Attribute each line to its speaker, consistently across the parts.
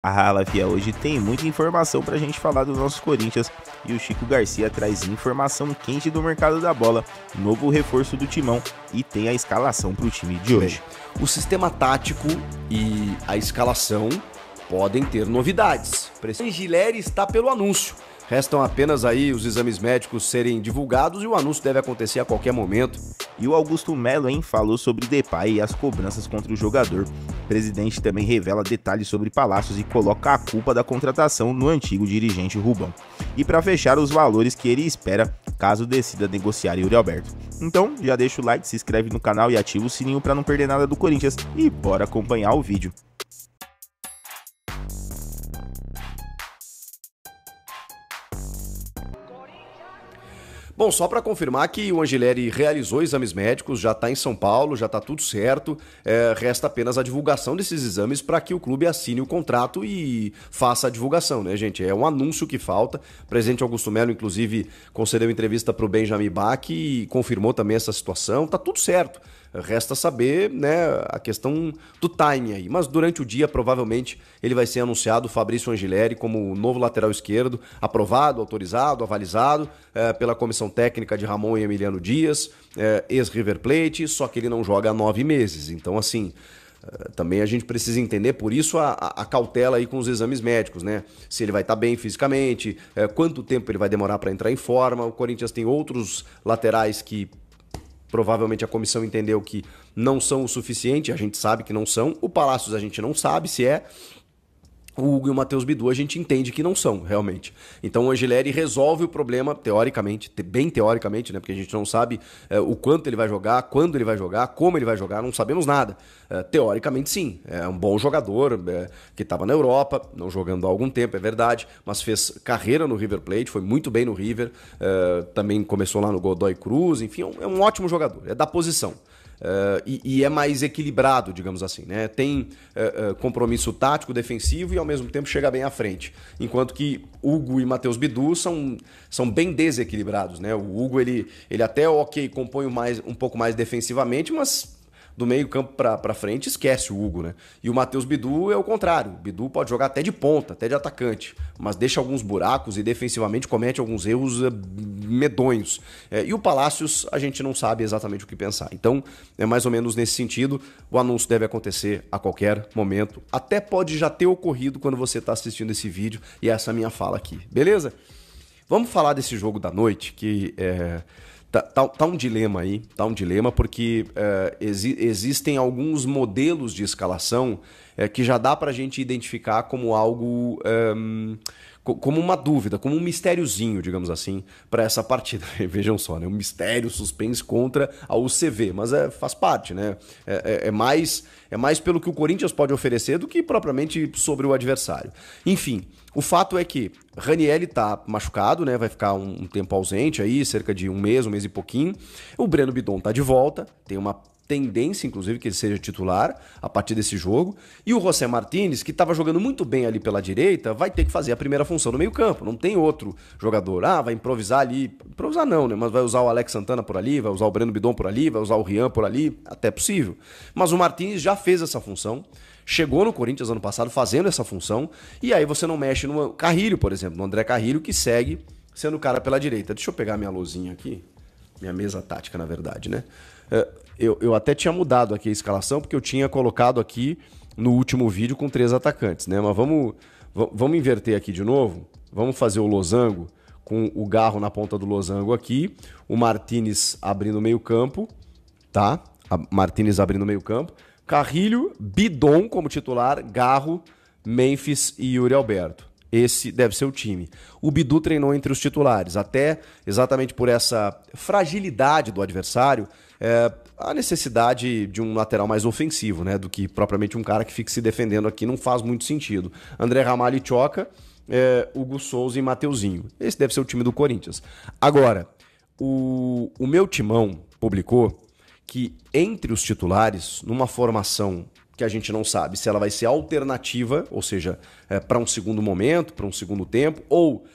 Speaker 1: A Fiel hoje tem muita informação pra gente falar do nosso Corinthians e o Chico Garcia traz informação quente do mercado da bola, novo reforço do Timão e tem a escalação pro time de hoje.
Speaker 2: O sistema tático e a escalação podem ter novidades. O Angileri está pelo anúncio. Restam apenas aí os exames médicos serem divulgados e o anúncio deve acontecer a qualquer momento.
Speaker 1: E o Augusto Melo, falou sobre Depay e as cobranças contra o jogador. O presidente também revela detalhes sobre Palácios e coloca a culpa da contratação no antigo dirigente Rubão. E para fechar, os valores que ele espera caso decida negociar Yuri Alberto. Então, já deixa o like, se inscreve no canal e ativa o sininho para não perder nada do Corinthians e bora acompanhar o vídeo.
Speaker 2: Bom, só para confirmar que o Angileri realizou exames médicos, já está em São Paulo, já está tudo certo, resta apenas a divulgação desses exames para que o clube assine o contrato e faça a divulgação, né, gente? É um anúncio que falta. O presidente Augusto Melo, inclusive, concedeu entrevista para o Benjamin Bach e confirmou também essa situação, tá tudo certo. Resta saber, né, a questão do timing aí. Mas durante o dia, provavelmente, ele vai ser anunciado, o Fabrício Angileri, como novo lateral esquerdo, aprovado, autorizado, avalizado pela comissão técnica de Ramon e Emiliano Dias, ex-River Plate, só que ele não joga há 9 meses. Então, assim, também a gente precisa entender, por isso a cautela aí com os exames médicos, né? Se ele vai estar bem fisicamente, quanto tempo ele vai demorar para entrar em forma. O Corinthians tem outros laterais que provavelmente a comissão entendeu que não são o suficiente, a gente sabe que não são. O Palácios a gente não sabe se é. O Hugo e o Matheus Bidu a gente entende que não são, realmente. Então o Angileri resolve o problema, teoricamente, bem teoricamente, né? Porque a gente não sabe o quanto ele vai jogar, quando ele vai jogar, como ele vai jogar, não sabemos nada. Teoricamente, sim. É um bom jogador que estava na Europa, não jogando há algum tempo, é verdade, mas fez carreira no River Plate, foi muito bem no River, também começou lá no Godoy Cruz, enfim, é um ótimo jogador, é da posição. E é mais equilibrado, digamos assim, né? Tem compromisso tático, defensivo e ao mesmo tempo chega bem à frente. Enquanto que Hugo e Matheus Bidu são bem desequilibrados, né? O Hugo ele até compõe um pouco mais defensivamente, mas do meio campo para frente esquece o Hugo, né? E o Matheus Bidu é o contrário. O Bidu pode jogar até de ponta, até de atacante, mas deixa alguns buracos e defensivamente comete alguns erros medonhos. E o Palácios a gente não sabe exatamente o que pensar. Então é mais ou menos nesse sentido. O anúncio deve acontecer a qualquer momento. Até pode já ter ocorrido quando você está assistindo esse vídeo e essa é a minha fala aqui. Beleza? Vamos falar desse jogo da noite que Tá um dilema aí, porque existem alguns modelos de escalação que já dá pra gente identificar como algo, como uma dúvida, como um mistériozinho, digamos assim, para essa partida. Vejam só, né? Um mistério, suspense contra a UCV, mas faz parte, né? É mais pelo que o Corinthians pode oferecer do que propriamente sobre o adversário. Enfim, o fato é que Ranieri tá machucado, né? Vai ficar um tempo ausente aí, cerca de um mês e pouquinho. O Breno Bidon tá de volta, tem uma tendência, inclusive, que ele seja titular a partir desse jogo. E o José Martínez, que estava jogando muito bem ali pela direita, vai ter que fazer a primeira função no meio-campo. Não tem outro jogador. Vai improvisar ali. Improvisar não, né? Mas vai usar o Alex Santana por ali, vai usar o Breno Bidon por ali, vai usar o Rian por ali. Até possível. Mas o Martínez já fez essa função. Chegou no Corinthians ano passado fazendo essa função. E aí você não mexe no Carrilho, por exemplo, no André Carrilho, que segue sendo o cara pela direita. Deixa eu pegar minha lousinha aqui. Minha mesa tática, na verdade, né? Eu até tinha mudado aqui a escalação, porque eu tinha colocado aqui no último vídeo com 3 atacantes, né? Mas vamos inverter aqui de novo. Vamos fazer o losango com o Garro na ponta do losango aqui. O Martínez abrindo o meio campo, tá? Martínez abrindo o meio campo. Carrilho, Bidon como titular, Garro, Memphis e Yuri Alberto. Esse deve ser o time. O Bidu treinou entre os titulares, até exatamente por essa fragilidade do adversário, a necessidade de um lateral mais ofensivo, né, do que propriamente um cara que fique se defendendo aqui, não faz muito sentido. André Ramalho e Choca, Hugo Souza e Mateuzinho. Esse deve ser o time do Corinthians. Agora, o meu timão publicou que entre os titulares, numa formação que a gente não sabe se ela vai ser alternativa, ou seja, para um segundo momento, para um segundo tempo, ou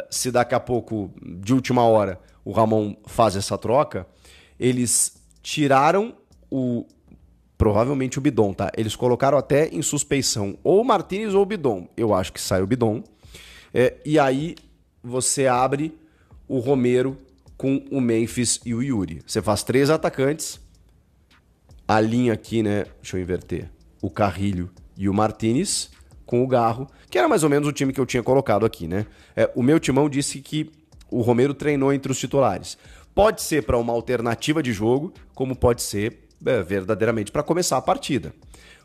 Speaker 2: se daqui a pouco, de última hora, o Ramon faz essa troca, eles tiraram o Provavelmente o Bidon, tá? Eles colocaram até em suspeição ou o Martinez ou o Bidon. Eu acho que sai o Bidon. E aí você abre o Romero com o Memphis e o Yuri. Você faz 3 atacantes. A linha aqui, né? Deixa eu inverter. O Carrilho e o Martinez com o Garro, que era mais ou menos o time que eu tinha colocado aqui, né? O meu timão disse que o Romero treinou entre os titulares. Pode ser para uma alternativa de jogo, como pode ser verdadeiramente para começar a partida.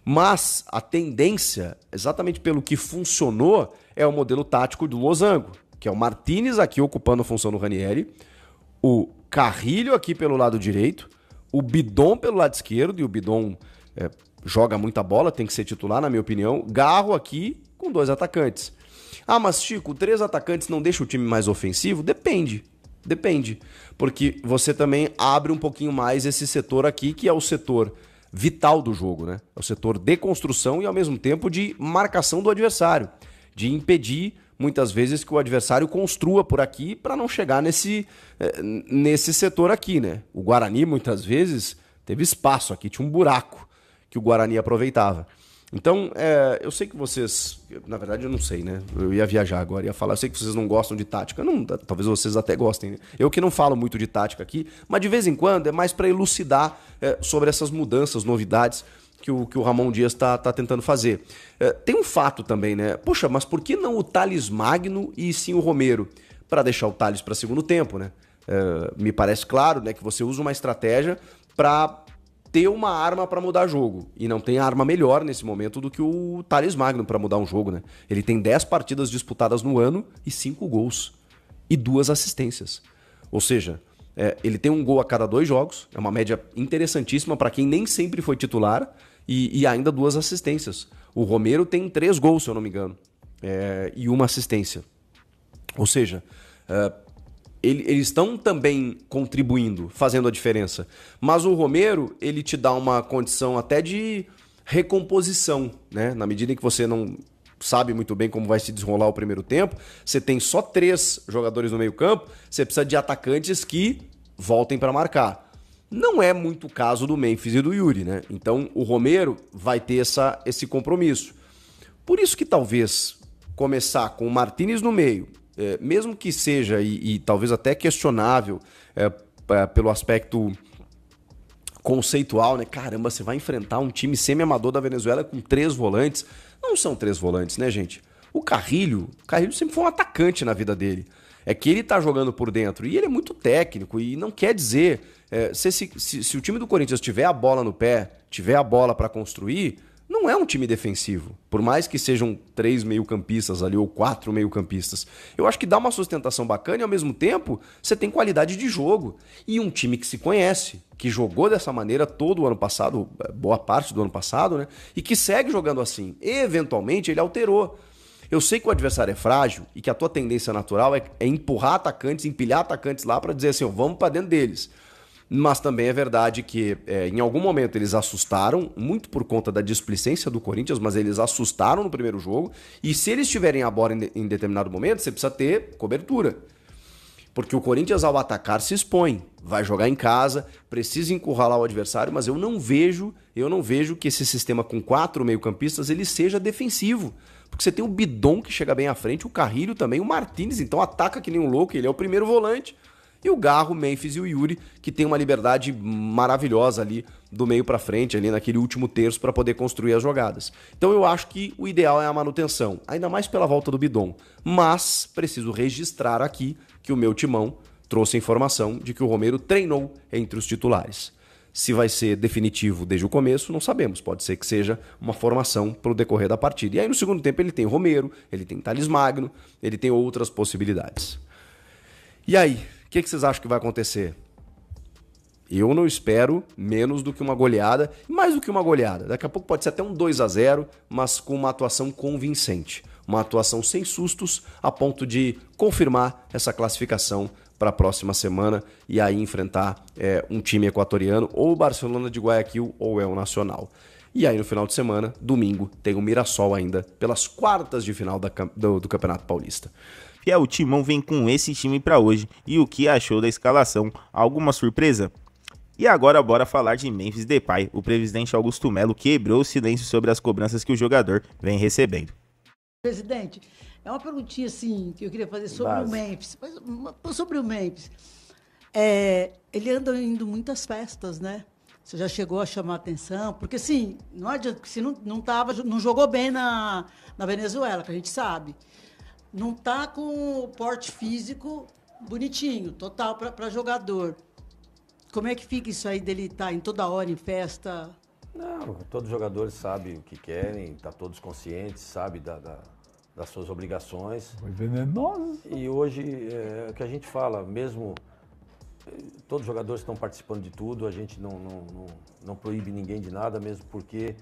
Speaker 2: Mas a tendência, exatamente pelo que funcionou, é o modelo tático do Losango, que é o Martinez aqui ocupando a função do Ranieri, o Carrilho aqui pelo lado direito, o Bidon pelo lado esquerdo, e o Bidon joga muita bola, tem que ser titular, na minha opinião. Garro aqui com 2 atacantes. Ah, mas Chico, 3 atacantes não deixa o time mais ofensivo? Depende. Porque você também abre um pouquinho mais esse setor aqui, que é o setor vital do jogo, né? É o setor de construção e ao mesmo tempo de marcação do adversário, de impedir muitas vezes que o adversário construa por aqui para não chegar nesse setor aqui, né? O Guarani muitas vezes teve espaço aqui, tinha um buraco que o Guarani aproveitava. Então, eu sei que vocês... Na verdade, eu não sei, né? Eu ia viajar agora, ia falar. Eu sei que vocês não gostam de tática. Não, talvez vocês até gostem, né? Eu que não falo muito de tática aqui, mas de vez em quando é mais para elucidar sobre essas mudanças, novidades que o Ramon Dias está tentando fazer. Tem um fato também, né? Poxa, mas por que não o Thales Magno e sim o Romero? Para deixar o Thales para segundo tempo, né? Me parece claro, né, que você usa uma estratégia para ter uma arma para mudar jogo. E não tem arma melhor nesse momento do que o Thales Magno para mudar um jogo, né? Ele tem 10 partidas disputadas no ano e 5 gols. E 2 assistências. Ou seja, ele tem um gol a cada 2 jogos. É uma média interessantíssima para quem nem sempre foi titular. E ainda 2 assistências. O Romero tem 3 gols, se eu não me engano. E 1 assistência. Ou seja... Eles estão também contribuindo, fazendo a diferença. Mas o Romero, ele te dá uma condição até de recomposição, né? Na medida em que você não sabe muito bem como vai se desenrolar o primeiro tempo, você tem só 3 jogadores no meio campo, você precisa de atacantes que voltem para marcar. Não é muito o caso do Memphis e do Yuri, né? Então o Romero vai ter esse compromisso. Por isso que talvez começar com o Martinez no meio, mesmo que seja, e talvez até questionável pelo aspecto conceitual, né? Caramba, você vai enfrentar um time semi-amador da Venezuela com 3 volantes. Não são 3 volantes, né, gente? O Carrilho sempre foi um atacante na vida dele. É que ele tá jogando por dentro e ele é muito técnico e não quer dizer... se o time do Corinthians tiver a bola no pé, tiver a bola para construir... Não é um time defensivo, por mais que sejam 3 meio-campistas ali ou 4 meio-campistas. Eu acho que dá uma sustentação bacana e ao mesmo tempo você tem qualidade de jogo. E um time que se conhece, que jogou dessa maneira todo o ano passado, boa parte do ano passado, né? E que segue jogando assim. E, eventualmente ele alterou. Eu sei que o adversário é frágil e que a tua tendência natural é empurrar atacantes, empilhar atacantes lá para dizer assim, vamos para dentro deles. Mas também é verdade que em algum momento eles assustaram, muito por conta da displicência do Corinthians, mas eles assustaram no primeiro jogo. E se eles tiverem a bola em determinado momento, você precisa ter cobertura. Porque o Corinthians, ao atacar, se expõe. Vai jogar em casa, precisa encurralar o adversário, mas eu não vejo que esse sistema com 4 meio-campistas ele seja defensivo. Porque você tem o Bidon que chega bem à frente, o Carrilho também, o Martinez, então ataca que nem um louco, ele é o primeiro volante. E o Garro, o Memphis e o Yuri, que tem uma liberdade maravilhosa ali do meio para frente, ali naquele último terço para poder construir as jogadas. Então eu acho que o ideal é a manutenção, ainda mais pela volta do Bidon. Mas preciso registrar aqui que o meu timão trouxe a informação de que o Romero treinou entre os titulares. Se vai ser definitivo desde o começo, não sabemos. Pode ser que seja uma formação para o decorrer da partida. E aí no segundo tempo ele tem Romero, ele tem Thales Magno, ele tem outras possibilidades. E aí? O que vocês acham que vai acontecer? Eu não espero menos do que uma goleada, mais do que uma goleada. Daqui a pouco pode ser até um 2-0, mas com uma atuação convincente. Uma atuação sem sustos, a ponto de confirmar essa classificação para a próxima semana e aí enfrentar um time equatoriano, ou o Barcelona de Guayaquil, ou o Nacional. E aí no final de semana, domingo, tem o Mirassol ainda, pelas quartas de final do Campeonato Paulista.
Speaker 1: O Timão vem com esse time para hoje. E o que achou da escalação? Alguma surpresa? E agora bora falar de Memphis Depay. O presidente Augusto Melo quebrou o silêncio sobre as cobranças que o jogador vem recebendo.
Speaker 3: Presidente, é uma perguntinha assim que eu queria fazer sobre o Memphis. Sobre o Memphis. Ele anda indo muitas festas, né? Você já chegou a chamar a atenção? Porque, assim, não adianta, se não jogou bem na Venezuela, que a gente sabe. Não está com o porte físico bonitinho, total, para jogador. Como é que fica isso aí dele estar em toda hora em festa?
Speaker 4: Não, todos os jogadores sabem o que querem, tá todos conscientes, sabem das suas obrigações.
Speaker 5: Foi venenoso.
Speaker 4: E hoje, é o que a gente fala, mesmo todos os jogadores estão participando de tudo, a gente não proíbe ninguém de nada, mesmo porque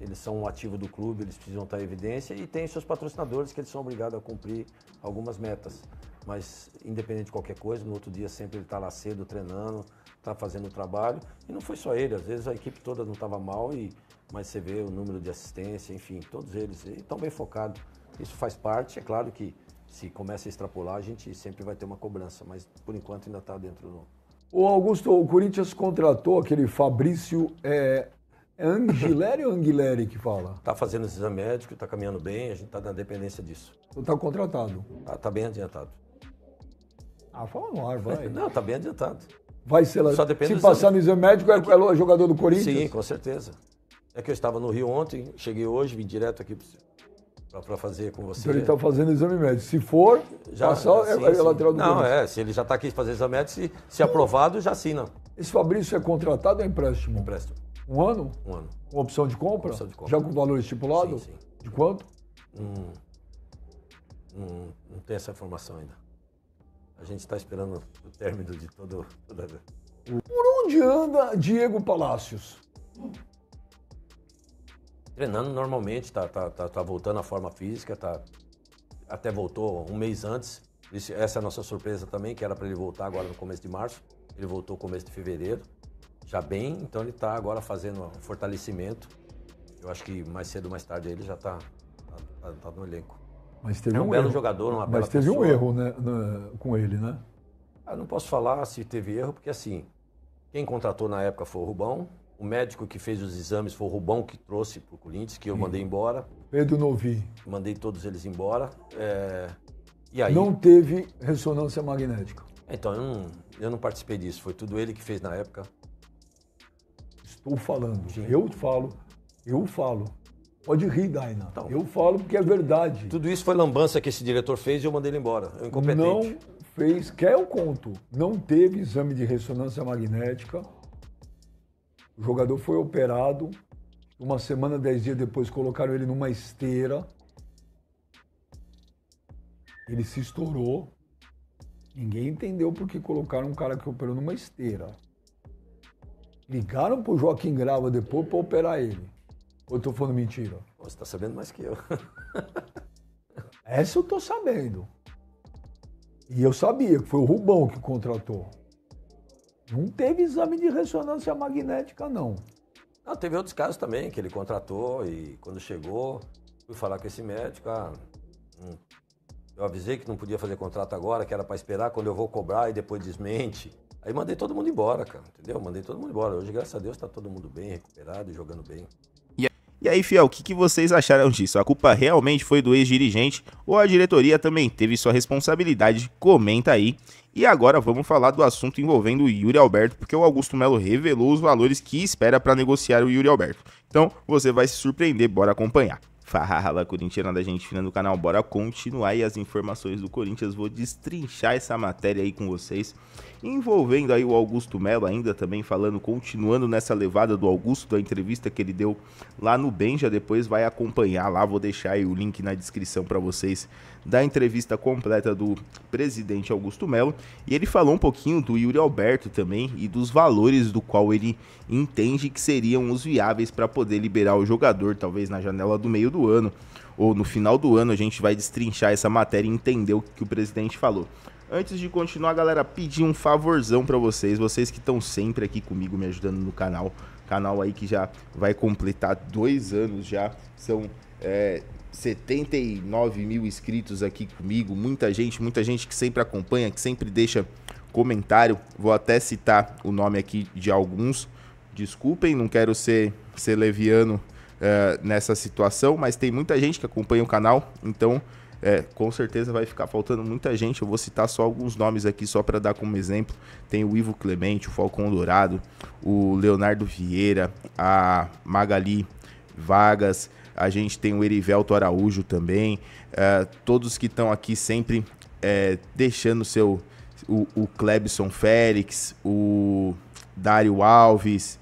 Speaker 4: eles são um ativo do clube, eles precisam estar em evidência e tem seus patrocinadores que eles são obrigados a cumprir algumas metas. Mas, independente de qualquer coisa, no outro dia sempre ele está lá cedo treinando, está fazendo o trabalho. E não foi só ele, às vezes a equipe toda não estava mal, mas você vê o número de assistência, enfim, todos eles estão bem focados. Isso faz parte, é claro que se começa a extrapolar, a gente sempre vai ter uma cobrança, mas por enquanto ainda está dentro do...
Speaker 5: Ô Augusto, o Corinthians contratou aquele Fabrício, é Angileri ou Anguileri que fala?
Speaker 4: Está fazendo esse exame médico, está caminhando bem, a gente está na dependência disso.
Speaker 5: Está contratado?
Speaker 4: Está bem adiantado.
Speaker 5: Fala no ar, vai.
Speaker 4: Não, está bem adiantado.
Speaker 5: Vai ser lá.
Speaker 4: Só depende
Speaker 5: se passar no exame médico, é jogador do Corinthians?
Speaker 4: Sim, com certeza. É que eu estava no Rio ontem, cheguei hoje, vim direto aqui para fazer com você.
Speaker 5: Então ele está fazendo exame médico. Se for, passar,
Speaker 4: sim,
Speaker 5: é lateral do
Speaker 4: Corinthians.
Speaker 5: Não,
Speaker 4: se ele já está aqui fazer exame médico, se aprovado, já assina.
Speaker 5: Esse Fabrício é contratado ou é empréstimo?
Speaker 4: Empréstimo.
Speaker 5: Um ano?
Speaker 4: Um ano.
Speaker 5: Com opção de compra?
Speaker 4: Opção de compra.
Speaker 5: Já com valor estipulado?
Speaker 4: Sim.
Speaker 5: De quanto?
Speaker 4: Não tem essa informação ainda. A gente está esperando o término de toda...
Speaker 5: Por onde anda Diego Palacios?
Speaker 4: Treinando normalmente, tá voltando à forma física, até voltou um mês antes. Essa é a nossa surpresa também, que era para ele voltar agora no começo de março. Ele voltou no começo de fevereiro, já bem, então ele está agora fazendo um fortalecimento. Eu acho que mais cedo ou mais tarde ele já está no elenco.
Speaker 5: Mas teve
Speaker 4: um belo jogador, uma bela
Speaker 5: Mas teve
Speaker 4: pessoa.
Speaker 5: um erro, né, com ele, né?
Speaker 4: Eu não posso falar se teve erro, porque assim, quem contratou na época foi o Rubão, o médico que fez os exames foi o Rubão que trouxe para o Corinthians, que eu mandei embora.
Speaker 5: Pedro Novi.
Speaker 4: Mandei todos eles embora. E aí...
Speaker 5: Não teve ressonância magnética.
Speaker 4: Então, eu não participei disso, foi tudo ele que fez na época.
Speaker 5: Estou falando,
Speaker 4: Sim.
Speaker 5: eu falo. Pode rir, Daina.
Speaker 4: Então,
Speaker 5: eu falo porque é verdade.
Speaker 4: Tudo isso foi lambança que esse diretor fez e eu mandei ele embora. Eu incompetente.
Speaker 5: Não fez, quer eu conto, não teve exame de ressonância magnética. O jogador foi operado. Uma semana, 10 dias depois, colocaram ele numa esteira. Ele se estourou. Ninguém entendeu por que colocaram um cara que operou numa esteira. Ligaram pro Joaquim Grava depois para operar ele. Ou eu tô falando mentira?
Speaker 4: Você está sabendo mais que eu.
Speaker 5: Essa eu tô sabendo. E eu sabia que foi o Rubão que contratou. Não teve exame de ressonância magnética, não.
Speaker 4: Não, teve outros casos também que ele contratou e quando chegou, fui falar com esse médico. Eu avisei que não podia fazer contrato agora, que era para esperar quando eu vou cobrar e depois desmente. Aí mandei todo mundo embora, cara, entendeu? Mandei todo mundo embora. Hoje, graças a Deus, tá todo mundo bem, recuperado e jogando bem.
Speaker 1: E aí, fiel, o que vocês acharam disso? A culpa realmente foi do ex-dirigente ou a diretoria também teve sua responsabilidade? Comenta aí. E agora vamos falar do assunto envolvendo o Yuri Alberto, porque o Augusto Melo revelou os valores que espera para negociar o Yuri Alberto. Então, você vai se surpreender, bora acompanhar. Fala, corintiana da gente fina do canal, bora continuar aí as informações do Corinthians, vou destrinchar essa matéria aí com vocês, envolvendo aí o Augusto Melo ainda também falando, continuando nessa levada do Augusto, da entrevista que ele deu lá no Benja, depois vai acompanhar lá, vou deixar aí o link na descrição para vocês, da entrevista completa do presidente Augusto Melo, e ele falou um pouquinho do Yuri Alberto também, e dos valores do qual ele entende que seriam os viáveis para poder liberar o jogador, talvez na janela do meio do ano, ou no final do ano a gente vai destrinchar essa matéria e entender o que o presidente falou. Antes de continuar, galera, pedir um favorzão para vocês que estão sempre aqui comigo, me ajudando no canal aí que já vai completar 2 anos já, são 79 mil inscritos aqui comigo, muita gente que sempre acompanha, que sempre deixa comentário. Vou até citar o nome aqui de alguns. Desculpem, não quero ser leviano nessa situação, mas tem muita gente que acompanha o canal, então com certeza vai ficar faltando muita gente. Eu vou citar só alguns nomes aqui, só para dar como exemplo. Tem o Ivo Clemente, o Falcão Dourado, o Leonardo Vieira, a Magali Vargas, a gente tem o Erivelto Araújo também, todos que estão aqui sempre deixando o Clebson Félix, o Dário Alves,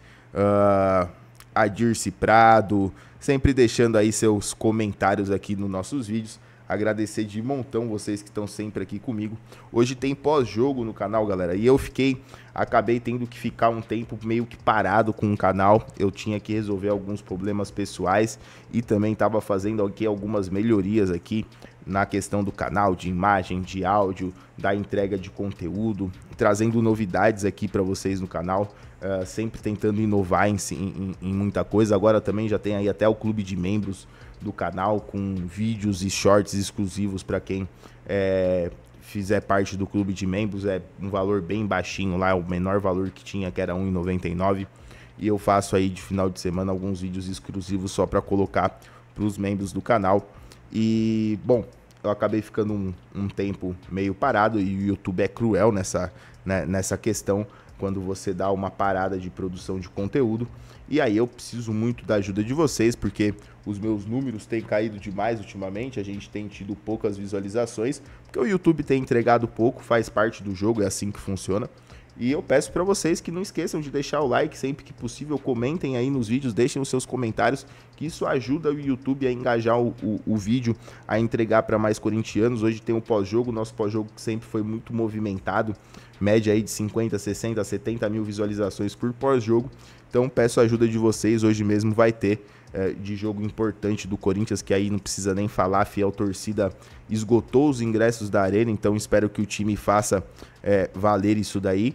Speaker 1: a Dirce Prado, sempre deixando aí seus comentários aqui nos nossos vídeos. Agradecer de montão vocês que estão sempre aqui comigo. Hoje tem pós-jogo no canal, galera, e eu acabei tendo que ficar um tempo meio que parado com o canal. Eu tinha que resolver alguns problemas pessoais e também estava fazendo aqui algumas melhorias aqui na questão do canal, de imagem, de áudio, da entrega de conteúdo, trazendo novidades aqui para vocês no canal, sempre tentando inovar em muita coisa. Agora também já tem aí até o clube de membros do canal, com vídeos e shorts exclusivos para quem fizer parte do clube de membros. É um valor bem baixinho lá, o menor valor que tinha, que era R$ 1,99, e eu faço aí de final de semana alguns vídeos exclusivos só para colocar para os membros do canal. E, bom, eu acabei ficando um tempo meio parado, e o YouTube é cruel nessa questão, quando você dá uma parada de produção de conteúdo. E aí eu preciso muito da ajuda de vocês, porque os meus números têm caído demais ultimamente, a gente tem tido poucas visualizações, porque o YouTube tem entregado pouco, faz parte do jogo, é assim que funciona. E eu peço para vocês que não esqueçam de deixar o like sempre que possível, comentem aí nos vídeos, deixem os seus comentários, que isso ajuda o YouTube a engajar o vídeo, a entregar para mais corintianos. Hoje tem o pós-jogo, nosso pós-jogo que sempre foi muito movimentado, média aí de 50, 60, 70 mil visualizações por pós-jogo. Então peço a ajuda de vocês, hoje mesmo vai ter de jogo importante do Corinthians, que aí não precisa nem falar, a fiel torcida esgotou os ingressos da arena, então espero que o time faça valer isso daí.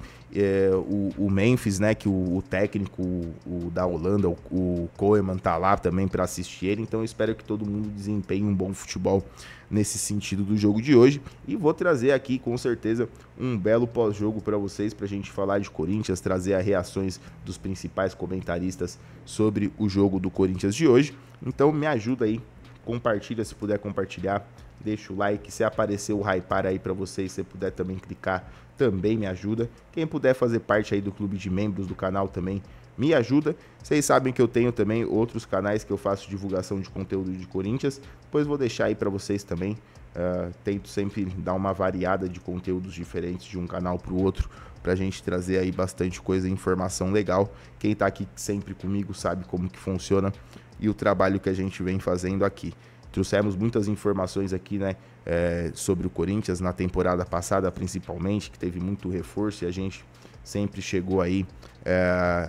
Speaker 1: O Memphis, né, que o técnico, o da Holanda, o Koeman tá lá também para assistir ele, então espero que todo mundo desempenhe um bom futebol nesse sentido do jogo de hoje, e vou trazer aqui com certeza um belo pós-jogo para vocês, pra gente falar de Corinthians, trazer as reações dos principais comentaristas sobre o jogo do Corinthians de hoje. Então me ajuda aí, compartilha se puder compartilhar, deixa o like, se aparecer o hypar aí para vocês, se puder também clicar, também me ajuda. Quem puder fazer parte aí do clube de membros do canal também me ajuda. Vocês sabem que eu tenho também outros canais que eu faço divulgação de conteúdo de Corinthians, depois vou deixar aí para vocês também. Tento sempre dar uma variada de conteúdos diferentes de um canal para o outro, pra gente trazer aí bastante coisa e informação legal. Quem tá aqui sempre comigo sabe como que funciona e o trabalho que a gente vem fazendo aqui. Trouxemos muitas informações aqui, né, sobre o Corinthians na temporada passada, principalmente, que teve muito reforço, e a gente sempre chegou aí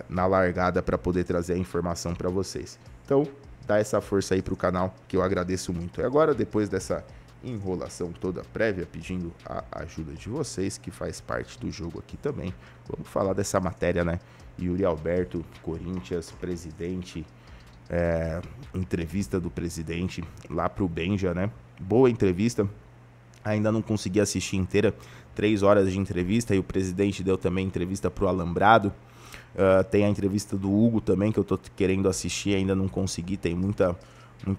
Speaker 1: na largada para poder trazer a informação para vocês. Então, dá essa força aí pro canal, que eu agradeço muito. E agora, depois dessa enrolação toda prévia, pedindo a ajuda de vocês, que faz parte do jogo aqui também, vamos falar dessa matéria, né? Yuri Alberto, Corinthians, presidente, entrevista do presidente lá pro Benja, né? Boa entrevista, ainda não consegui assistir inteira, 3 horas de entrevista, e o presidente deu também entrevista pro Alambrado. Tem a entrevista do Hugo também, que eu tô querendo assistir, ainda não consegui, tem muita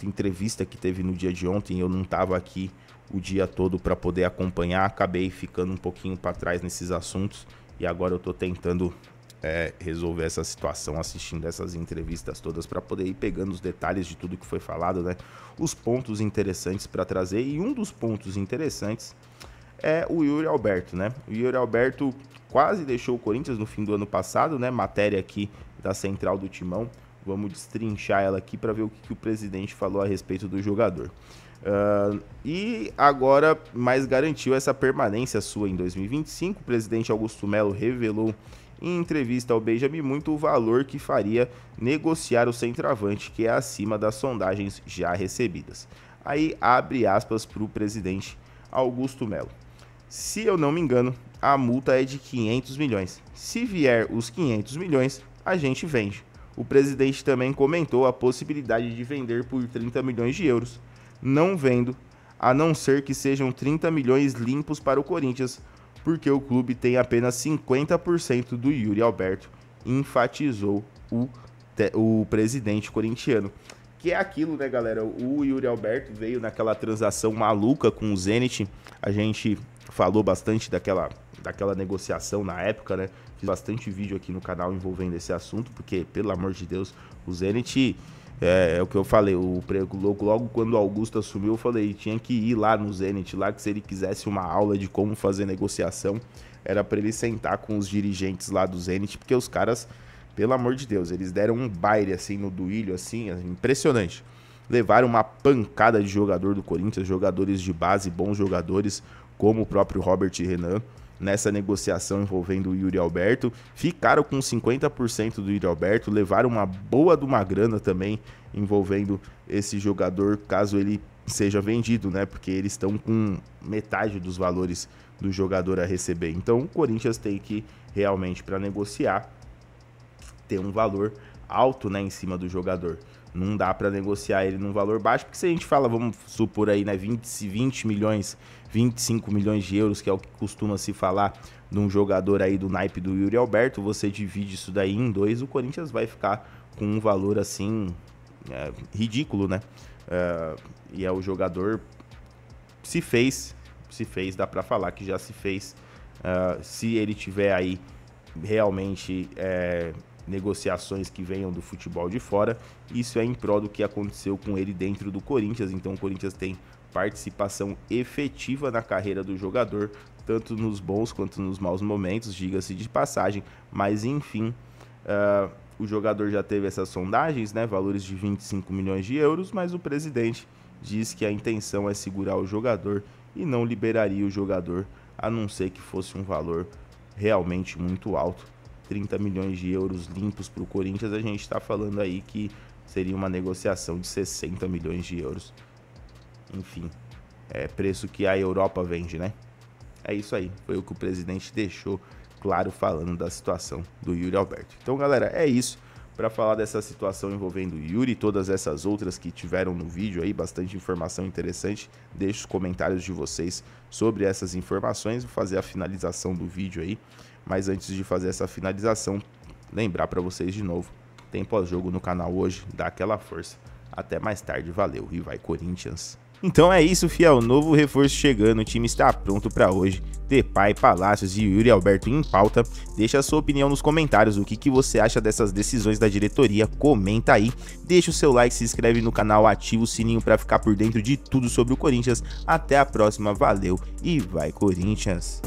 Speaker 1: entrevista que teve no dia de ontem, eu não tava aqui o dia todo para poder acompanhar, acabei ficando um pouquinho para trás nesses assuntos, e agora eu tô tentando resolver essa situação, assistindo essas entrevistas todas para poder ir pegando os detalhes de tudo que foi falado, né? Os pontos interessantes para trazer, e um dos pontos interessantes é o Yuri Alberto, né? O Yuri Alberto quase deixou o Corinthians no fim do ano passado, né? Matéria aqui da Central do Timão. Vamos destrinchar ela aqui para ver o que o presidente falou a respeito do jogador. E agora mais garantiu essa permanência sua em 2025. O presidente Augusto Melo revelou em entrevista ao Benjamin muito o valor que faria negociar o centroavante, que é acima das sondagens já recebidas. Aí abre aspas para o presidente Augusto Melo. Se eu não me engano, a multa é de 500 milhões. Se vier os 500 milhões, a gente vende. O presidente também comentou a possibilidade de vender por 30 milhões de euros. Não vendo, a não ser que sejam 30 milhões limpos para o Corinthians, porque o clube tem apenas 50% do Yuri Alberto, enfatizou o presidente corintiano. Que é aquilo, né, galera? O Yuri Alberto veio naquela transação maluca com o Zenit. A gente falou bastante daquela negociação na época, né? Fiz bastante vídeo aqui no canal envolvendo esse assunto, porque, pelo amor de Deus, o Zenit, é o que eu falei, logo quando o Augusto assumiu, eu falei, tinha que ir lá no Zenit, lá que se ele quisesse uma aula de como fazer negociação, era para ele sentar com os dirigentes lá do Zenit, porque os caras, pelo amor de Deus, eles deram um baile, assim, no Duílio, assim, impressionante. Levaram uma pancada de jogador do Corinthians, jogadores de base, bons jogadores, como o próprio Robert Renan, nessa negociação envolvendo o Yuri Alberto. Ficaram com 50% do Yuri Alberto, levaram uma boa de uma grana também envolvendo esse jogador, caso ele seja vendido, né? Porque eles estão com metade dos valores do jogador a receber. Então o Corinthians tem que realmente, para negociar, ter um valor alto, né, em cima do jogador. Não dá para negociar ele num valor baixo, porque se a gente fala, vamos supor aí, né, 20 milhões, 25 milhões de euros, que é o que costuma se falar num jogador aí do naipe do Yuri Alberto, você divide isso daí em 2, o Corinthians vai ficar com um valor assim, ridículo, né? E é o jogador se fez, dá para falar que já se fez. Se ele tiver aí realmente negociações que venham do futebol de fora, isso é em prol do que aconteceu com ele dentro do Corinthians. Então o Corinthians tem participação efetiva na carreira do jogador, tanto nos bons quanto nos maus momentos, diga-se de passagem, mas enfim, o jogador já teve essas sondagens, né, valores de 25 milhões de euros, mas o presidente diz que a intenção é segurar o jogador e não liberaria o jogador, a não ser que fosse um valor realmente muito alto. 30 milhões de euros limpos para o Corinthians, a gente está falando aí que seria uma negociação de 60 milhões de euros. Enfim, é preço que a Europa vende, né? É isso aí, foi o que o presidente deixou claro falando da situação do Yuri Alberto. Então, galera, é isso. Para falar dessa situação envolvendo o Yuri e todas essas outras que tiveram no vídeo aí, bastante informação interessante. Deixe os comentários de vocês sobre essas informações. Vou fazer a finalização do vídeo aí. Mas antes de fazer essa finalização, lembrar para vocês de novo, tem pós-jogo no canal hoje, dá aquela força. Até mais tarde, valeu e vai Corinthians! Então é isso, fiel, novo reforço chegando, o time está pronto para hoje. Depay, Palácios e Yuri Alberto em pauta. Deixa a sua opinião nos comentários, o que você acha dessas decisões da diretoria, comenta aí. Deixa o seu like, se inscreve no canal, ativa o sininho para ficar por dentro de tudo sobre o Corinthians. Até a próxima, valeu e vai Corinthians!